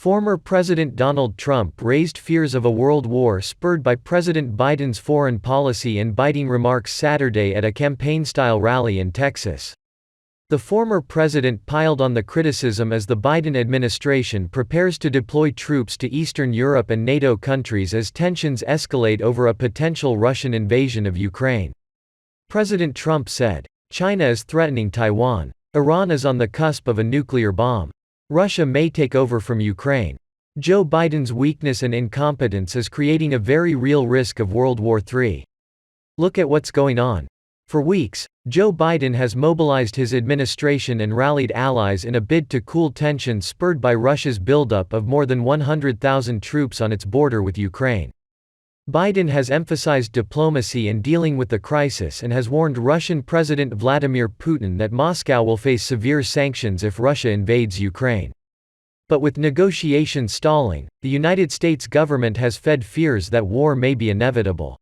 Former President Donald Trump raised fears of a world war spurred by President Biden's foreign policy and biting remarks Saturday at a campaign-style rally in Texas. The former president piled on the criticism as the Biden administration prepares to deploy troops to Eastern Europe and NATO countries as tensions escalate over a potential Russian invasion of Ukraine. President Trump said, "China is threatening Taiwan. Iran is on the cusp of a nuclear bomb. Russia may take over from Ukraine. Joe Biden's weakness and incompetence is creating a very real risk of World War III. Look at what's going on." For weeks, Joe Biden has mobilized his administration and rallied allies in a bid to cool tensions spurred by Russia's buildup of more than 100,000 troops on its border with Ukraine. Biden has emphasized diplomacy and dealing with the crisis and has warned Russian President Vladimir Putin that Moscow will face severe sanctions if Russia invades Ukraine. But with negotiations stalling, the United States government has fed fears that war may be inevitable.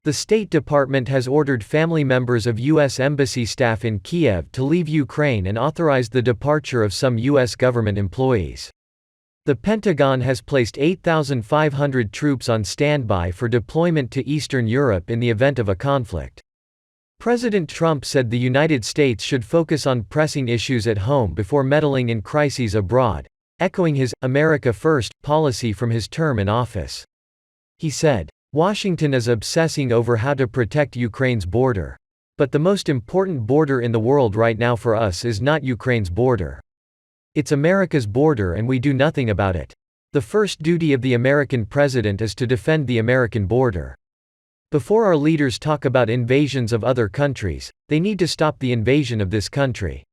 The State Department has ordered family members of U.S. Embassy staff in Kiev to leave Ukraine and authorized the departure of some U.S. government employees. The Pentagon has placed 8,500 troops on standby for deployment to Eastern Europe in the event of a conflict. President Trump said the United States should focus on pressing issues at home before meddling in crises abroad, echoing his "America First" policy from his term in office. He said, "Washington is obsessing over how to protect Ukraine's border. But the most important border in the world right now for us is not Ukraine's border. It's America's border and we do nothing about it. The first duty of the American president is to defend the American border. Before our leaders talk about invasions of other countries, they need to stop the invasion of this country."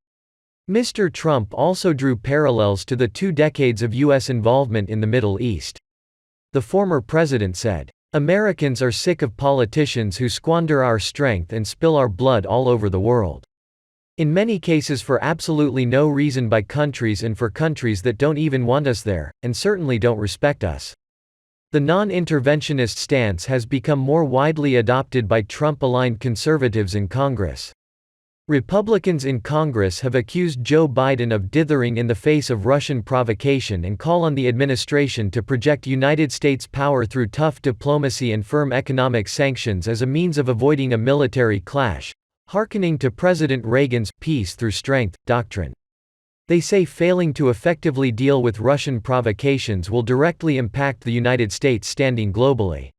Mr. Trump also drew parallels to the 2 decades of U.S. involvement in the Middle East. The former president said, "Americans are sick of politicians who squander our strength and spill our blood all over the world. In many cases for absolutely no reason by countries and for countries that don't even want us there, and certainly don't respect us." The non-interventionist stance has become more widely adopted by Trump-aligned conservatives in Congress. Republicans in Congress have accused Joe Biden of dithering in the face of Russian provocation and call on the administration to project United States power through tough diplomacy and firm economic sanctions as a means of avoiding a military clash, hearkening to President Reagan's "peace through strength" doctrine. They say failing to effectively deal with Russian provocations will directly impact the United States' standing globally.